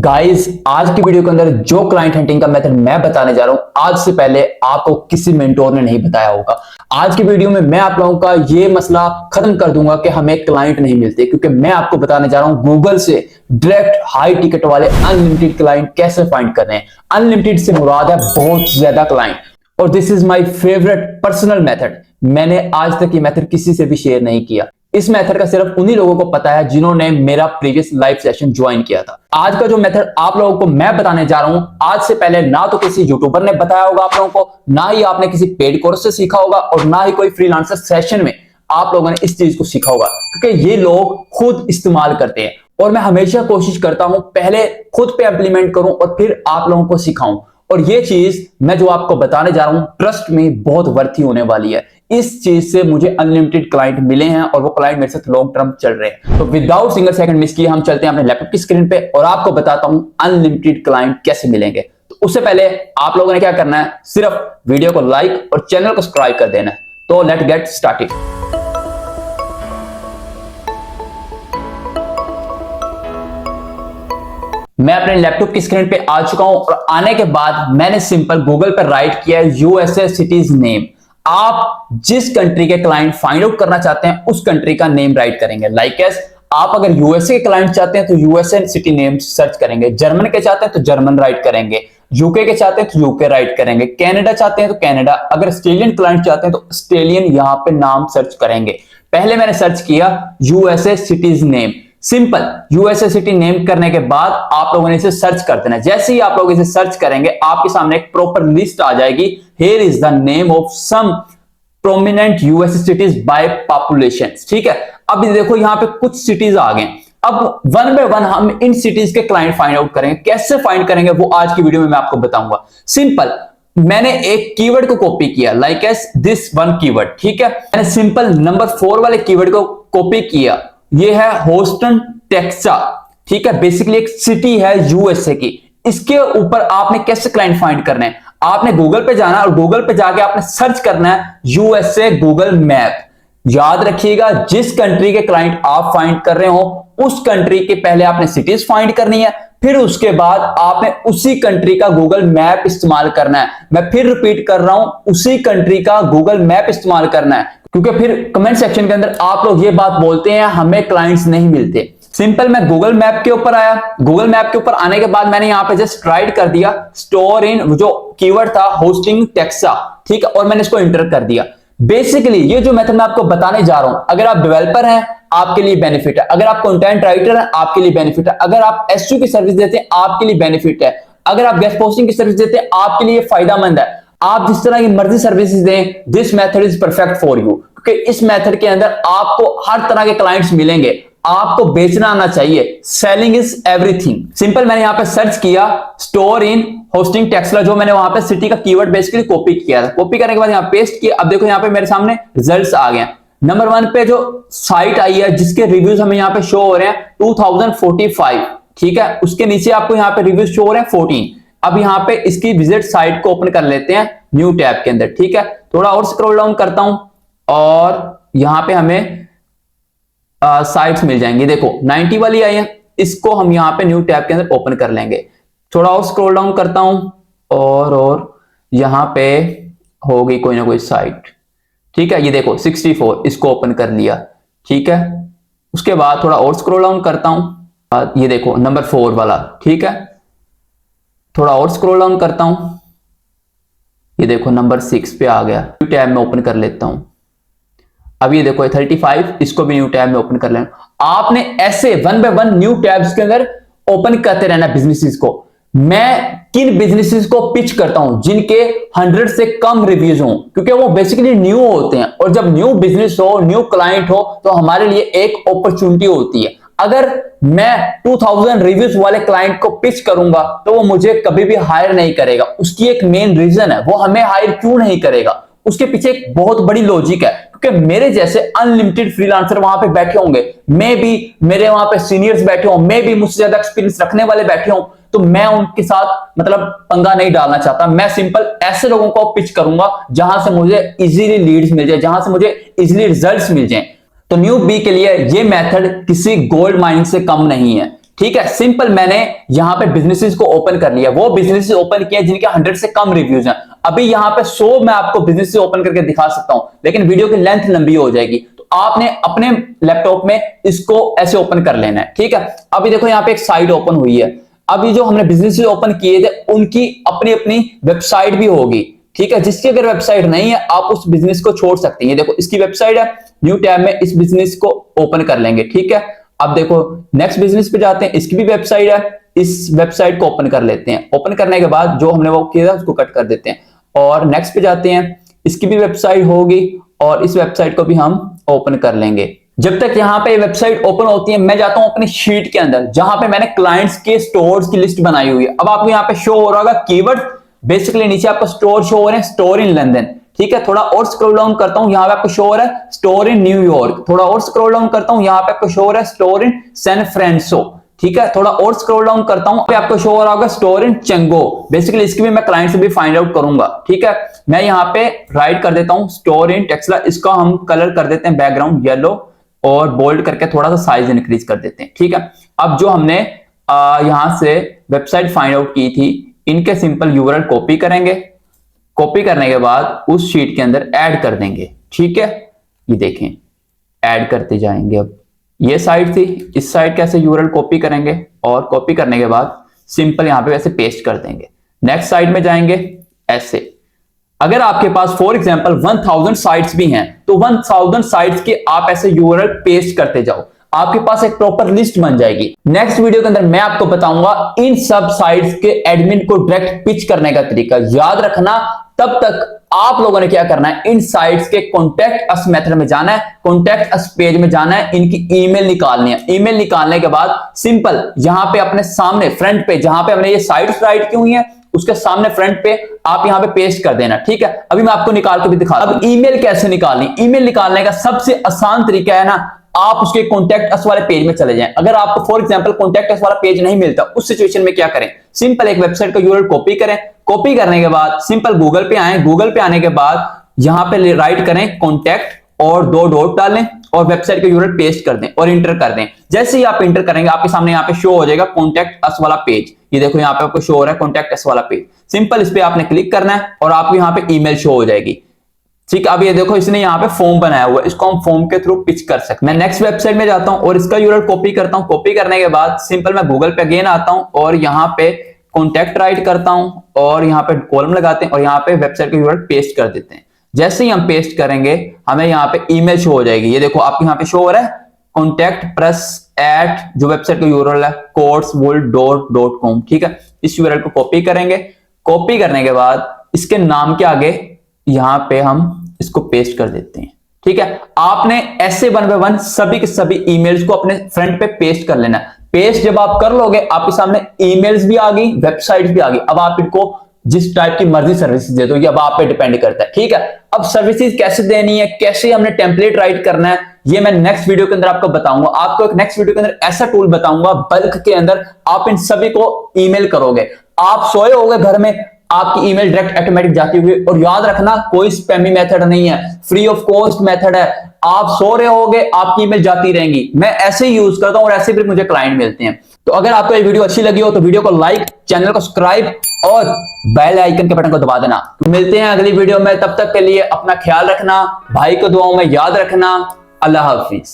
Guys आज की video के अंदर जो क्लाइंट हंटिंग का मेथड मैं बताने जा रहा हूं आज से पहले आपको किसी मेंटोर ने नहीं बताया होगा। आज की वीडियो में मैं आप लोगों का ये मसला खत्म कर दूंगा कि हमें क्लाइंट नहीं मिलते, क्योंकि मैं आपको बताने जा रहा हूं गूगल से डायरेक्ट हाई टिकट वाले अनलिमिटेड क्लाइंट कैसे फाइंड करने हैं। अनलिमिटेड से मुराद है बहुत ज्यादा क्लाइंट, और this is my favourite personal method. मैंने आज तक ये मेथड किसी से भी शेयर नहीं किया। इस मेथड का सिर्फ उन्हीं लोगों को पता है जिन्होंने मेरा प्रीवियस लाइव सेशन ज्वाइन किया था। आज का जो मेथड आप लोगों को मैं बताने जा रहा हूं, आज से पहले ना तो किसी यूट्यूबर ने बताया होगा आप लोगों को, ना ही आपने किसी पेड कोर्स से सीखा होगा, और ना ही कोई फ्रीलांसर सेशन में आप लोगों ने इस चीज को सीखा होगा, क्योंकि ये लोग खुद इस्तेमाल करते हैं। और मैं हमेशा कोशिश करता हूं पहले खुद पे इंप्लीमेंट करूं और फिर आप लोगों को सिखाऊं। और ये चीज मैं जो आपको बताने जा रहा हूं ट्रस्ट में बहुत वर्थी होने वाली है। इस चीज से मुझे अनलिमिटेड क्लाइंट मिले हैं और वो क्लाइंट मेरे साथ लॉन्ग टर्म चल रहे हैं। तो विदाउट सिंगल सेकंड मिस किए हम चलते हैं अपने लैपटॉप की स्क्रीन पे और आपको बताता हूं अनलिमिटेड क्लाइंट कैसे मिलेंगे। तो उससे पहले आप लोगों ने क्या करना है, सिर्फ वीडियो को लाइक और चैनल को सब्सक्राइब कर देना है। तो लेट गेट स्टार्टेड। मैं अपने लैपटॉप की स्क्रीन पे आ चुका हूं और आने के बाद मैंने सिंपल गूगल पर राइट किया है यूएसए सिटीज नेम। आप जिस कंट्री के क्लाइंट फाइंड आउट करना चाहते हैं उस कंट्री का नेम राइट करेंगे। लाइक एस आप अगर यूएसए के क्लाइंट चाहते हैं तो यूएसए सिटी नेम सर्च करेंगे, जर्मन के चाहते हैं तो जर्मन राइट करेंगे, यूके के चाहते हैं तो यूके राइट करेंगे, कनाडा चाहते हैं तो कनाडा, अगर ऑस्ट्रेलियन क्लाइंट चाहते हैं तो ऑस्ट्रेलियन यहां पे नाम सर्च करेंगे। पहले मैंने सर्च किया USA cities name. Simple USA city name करने के बाद आप लोगों ने इसे सर्च कर देना। जैसे ही आप लोग इसे सर्च करेंगे आपके सामने एक प्रॉपर लिस्ट आ जाएगी। Here is the name of some prominent USA cities by population. ठीक है, अब देखो यहां पे कुछ सिटीज आ गए। अब वन बाय वन हम इन सिटीज के क्लाइंट फाइंड आउट करेंगे। कैसे फाइंड करेंगे वो आज की वीडियो में मैं आपको बताऊंगा। सिंपल मैंने एक कीवर्ड को कॉपी किया, like S this one keyword. ठीक है, मैंने सिंपल नंबर 4 वाले कीवर्ड को कॉपी किया। ये है होस्टन टेक्सा। ठीक है, बेसिकली एक सिटी है यूएसए की। इसके ऊपर आपने कैसे क्लाइंट फाइंड करने हैं, आपने गूगल पे जाना और गूगल पे जाके आपने सर्च करना है यूएसए गूगल मैप। याद रखिएगा जिस कंट्री के क्लाइंट आप फाइंड कर रहे हो उस कंट्री के पहले आपने सिटीज फाइंड करनी है, फिर उसके बाद आपने उसी कंट्री का गूगल मैप इस्तेमाल करना है। मैं फिर रिपीट कर रहा हूं, उसी कंट्री का गूगल मैप इस्तेमाल करना है, क्योंकि फिर कमेंट सेक्शन के अंदर आप लोग ये बात बोलते हैं हमें क्लाइंट्स नहीं मिलते। सिंपल मैं गूगल मैप के ऊपर आया। गूगल मैप के ऊपर आने के बाद मैंने यहां पे जस्ट राइट कर दिया स्टोर इन, जो कीवर्ड था होस्टिंग टेक्सा। ठीक है, और मैंने इसको इंटर कर दिया। बेसिकली ये जो मेथड मैं आपको बताने जा रहा हूं, अगर आप डेवलपर हैं आपके लिए बेनिफिट है, अगर आप कंटेंट राइटर हैं आपके लिए बेनिफिट है, अगर आप एसईओ की सर्विस देते हैं आपके लिए बेनिफिट है, अगर आप गेस्ट पोस्टिंग की सर्विस देते हैं आपके लिए फायदेमंद है। आप जिस तरह की मर्जी सर्विसेज दें, this method is perfect for you, क्योंकि इस मेथड के अंदर आपको हर तरह के क्लाइंट्स मिलेंगे। आपको बेचना आना चाहिए, सेलिंग इज एवरीथिंग। सिंपल मैंने यहां पे सर्च किया स्टोर इन होस्टिंग टेक्सला, जो मैंने वहां पे सिटी का कीवर्ड बेसिकली कॉपी किया था। कॉपी करने के बाद यहां पेस्ट किया। अब देखो यहां पे मेरे सामने रिजल्ट्स आ गए। नंबर 1 पे जो साइट आई है जिसके रिव्यूज हमें यहां पे शो हो रहे हैं 2045। ठीक है, उसके नीचे आपको यहां पे रिव्यूज शो हो रहे हैं 14। अब यहां पे इसकी विजिट साइट को ओपन कर लेते हैं न्यू टैब के अंदर। ठीक है, थोड़ा और स्क्रॉल डाउन करता हूं और यहां पे हमें साइट्स मिल जाएंगी। देखो 90 वाली आई है, इसको हम यहां पे न्यू टैब के अंदर ओपन कर लेंगे। थोड़ा और स्क्रॉल डाउन करता हूं और यहां पे होगी कोई ना कोई साइट। ठीक है, ये देखो 64, इसको ओपन कर लिया। ठीक है, उसके बाद थोड़ा और स्क्रॉल डाउन करता हूं, ये देखो नंबर 4 वाला। ठीक है, थोड़ा और स्क्रॉल डाउन करता हूं, ये देखो नंबर 6 पे आ गया। न्यू टैब में ओपन कर लेता हूं। अब ये देखो 35, इसको भी न्यू टैब में ओपन कर लेना। आपने ऐसे one by one new tabs के अंदर ओपन करते रहना बिजनेसेस को। मैं किन बिजनेसेस को पिच करता हूं जिनके 100 से कम रिव्यूज हों, क्योंकि वो बेसिकली न्यू होते हैं, और जब न्यू बिजनेस हो, न्यू क्लाइंट हो, तो हमारे लिए एक अपॉर्चुनिटी होती है। अगर मैं 2000 रिव्यूज वाले क्लाइंट को पिच करूंगा तो वो मुझे कभी भी हायर नहीं करेगा। उसकी एक मेन रीजन है, वो हमें हायर क्यों नहीं करेगा, उसके पीछे एक बहुत बड़ी लॉजिक है, क्योंकि मेरे जैसे अनलिमिटेड फ्रीलांसर वहां पे बैठे होंगे, मे भी मेरे वहां पे सीनियर्स बैठे हों, मे भी मुझसे ज्यादा एक्सपीरियंस रखने वाले बैठे हों, तो मैं उनके साथ मतलब पंगा नहीं डालना चाहता। मैं सिंपल ऐसे लोगों को पिच करूंगा जहां से मुझे इजीली लीड्स मिल जाए, जहां से मुझे इजीली रिजल्ट्स मिल जाएं। तो न्यू बी के लिए ये मेथड किसी गोल्ड माइनिंग से कम नहीं है। ठीक है, सिंपल मैंने यहां पे बिजनेसेस को ओपन कर लिया, वो बिजनेसेस ओपन किए जिनके 100 से कम रिव्यूज हैं। अभी यहां पे 100 मैं आपको बिजनेसेस ओपन करके दिखा सकता हूं, लेकिन वीडियो की लेंथ लंबी हो जाएगी, तो आपने अपने लैपटॉप में इसको ऐसे ओपन कर लेना है। ठीक है, अभी देखो यहां पे एक साइट ओपन हुई है। अभी जो हमने बिजनेसेस ओपन किए थे उनकी अपनी अपनी वेबसाइट भी होगी। ठीक है, जिसकी अगर वेबसाइट नहीं है आप उस बिजनेस को छोड़ सकते हैं। देखो इसकी वेबसाइट है, न्यू टैब में इस बिजनेस को ओपन कर लेंगे। ठीक है, अब देखो नेक्स्ट बिजनेस पे जाते हैं, इसकी भी वेबसाइट है, इस वेबसाइट को ओपन कर लेते हैं। ओपन करने के बाद जो हमने वो किया था उसको कट कर देते हैं और नेक्स्ट पे जाते हैं, इसकी भी वेबसाइट होगी और इस वेबसाइट को भी हम ओपन कर लेंगे। जब तक यहां पे वेबसाइट ओपन होती है मैं जाता हूं अपनी शीट के अंदर जहां पे मैंने क्लाइंट्स के स्टोर्स की लिस्ट बनाई हुई है। अब आपको यहां पे शो हो रहा होगा कीवर्ड, बेसिकली नीचे आपको स्टोर शो हो रहे हैं, स्टोर इन लंदन। ठीक है, थोड़ा और स्क्रॉल डाउन करता हूं, यहां पे आपको शो हो रहा है स्टोर इन न्यूयॉर्क। थोड़ा और स्क्रॉल डाउन करता हूं, यहां पे आपको शो हो रहा है स्टोर इन सैन फ्रांसिस्को। ठीक है, थोड़ा और स्क्रॉल डाउन करता हूं, पे आपको शो हो रहा होगा स्टोर इन चेंगो। बेसिकली इसकी भी मैं क्लाइंट से भी फाइंड आउट करूंगा। ठीक है, मैं यहां पे राइट कर देता हूं स्टोर इन टेक्सला, इसका हम कलर कर देते हैं बैकग्राउंड येलो और बोल्ड करके थोड़ा सा साइज इंक्रीज कर देते हैं। ठीक है, अब जो हमने यहां से वेबसाइट फाइंड आउट की थी इनके सिंपल यूआरएल कॉपी करेंगे। कॉपी करने के बाद उस शीट के अंदर ऐड कर देंगे। ठीक है, ये देखें ऐड करते जाएंगे। अब ये साइट थी, इस साइट कैसे यूआरएल कॉपी करेंगे और कॉपी करने के बाद सिंपल यहां पे वैसे पेस्ट कर देंगे। नेक्स्ट साइट में जाएंगे ऐसे। अगर आपके पास फॉर एग्जांपल 1000 साइट्स भी हैं तो 1000 साइट्स के आप ऐसे यूआरएल पेस्ट करते जाओ, आपके पास एक प्रॉपर लिस्ट बन जाएगी। नेक्स्ट वीडियो के अंदर मैं आपको बताऊंगा इन सब साइट्स के एडमिन को डायरेक्ट पिच करने का तरीका। याद रखना, तब तक आप लोगों ने क्या करना है, इन साइट्स के कॉन्टैक्ट अस मेथड में जाना है, कॉन्टैक्ट अस पेज में जाना है, इनकी ईमेल निकालनी है। ईमेल निकालने के बाद सिंपल यहां पे अपने सामने फ्रंट पे जहां पे हमने ये साइट्स राइट की हुई है उसके सामने फ्रंट पे आप यहां पे पेस्ट कर देना। ठीक है, अभी मैं आपको निकाल के भी दिखा दूं। अब ईमेल कैसे निकालनी, ईमेल निकालने का सबसे आसान तरीका है ना, आप उसके कॉन्टैक्ट अस वाले पेज में चले जाएं। अगर आपको फॉर एग्जांपल कॉन्टैक्ट अस वाला पेज नहीं मिलता, उस सिचुएशन में क्या करें, सिंपल एक वेबसाइट का यूआरएल कॉपी करें। कॉपी करने के बाद सिंपल गूगल पे आए, गूगल पे आने के बाद यहां पे राइट करें कॉन्टैक्ट और 2 डॉट डालें और वेबसाइट का यूआरएल पेस्ट कर दें और इंटर कर दें। जैसे ही आप इंटर करेंगे आपके सामने यहां पे शो हो जाएगा कॉन्टैक्ट अस वाला पेज। ये देखो यहां पे आपको शो हो रहा है कॉन्टैक्ट अस वाला पेज। सिंपल इस पे आपने क्लिक करना है और आपको यहां पे ईमेल शो हो जाएगी। ठीक है, अब ये देखो इसने यहाँ पे फॉर्म बनाया हुआ है, इसको हम फॉर्म के थ्रू पिच कर सकते हैं। मैं नेक्स्ट वेबसाइट में जाता हूँ और इसका यूआरएल कॉपी करता हूँ। कॉपी करने के बाद सिंपल मैं गूगल पे अगेन आता हूँ और यहाँ पे कॉन्टैक्ट राइट करता हूँ और यहाँ पे कॉलम लगाते हैं और यहाँ पे वेबसाइट का यूआरएल पेस्ट कर देते हैं। जैसे ही हम पेस्ट करेंगे हमें यहाँ पे ईमेल शो हो जाएगी। ये देखो आपको यहाँ पे शो हो रहा है कॉन्टैक्ट प्रेस एट जो वेबसाइट का यूआरएल है courseworld.com। ठीक है, इस यूआरएल को कॉपी करेंगे। कॉपी करने के बाद इसके नाम के आगे यहां पे हम इसको पेस्ट कर देते हैं। ठीक है, आपने ऐसे 1 बाय 1 सभी के सभी ईमेल्स को अपने फ्रंट पे पेस्ट कर लेना। पेस्ट जब आप कर लोगे आपके सामने ईमेल्स भी आ गई, वेबसाइट्स भी आ गई। अब आप इनको जिस टाइप की मर्जी सर्विसेज दे दो, ये अब आप पे डिपेंड करता है। ठीक है, अब सर्विसेज कैसे देनी है, कैसे हमने टेम्पलेट राइट करना है, ये मैं नेक्स्ट वीडियो के अंदर आपको बताऊंगा। आपको एक नेक्स्ट वीडियो के अंदर ऐसा टूल बताऊंगा बल्क के अंदर आप इन सभी को ईमेल करोगे। आप सोए होगे घर में, आपकी ईमेल डायरेक्ट ऑटोमेटिक जाती होगी। और याद रखना कोई स्पैमी मेथड नहीं है, फ्री ऑफ कॉस्ट मेथड है। आप सो रहे होगे आपकी ईमेल जाती रहेंगी। मैं ऐसे ही यूज करता हूं और ऐसे भी मुझे क्लाइंट मिलते हैं। तो अगर आपको ये वीडियो अच्छी लगी हो तो वीडियो को लाइक, चैनल को सब्सक्राइब और बेल आइकन के बटन को दबा देना। तो मिलते हैं अगली वीडियो में, तब तक के लिए अपना ख्याल रखना, भाई को दुआओं में याद रखना। अल्लाह हाफिज।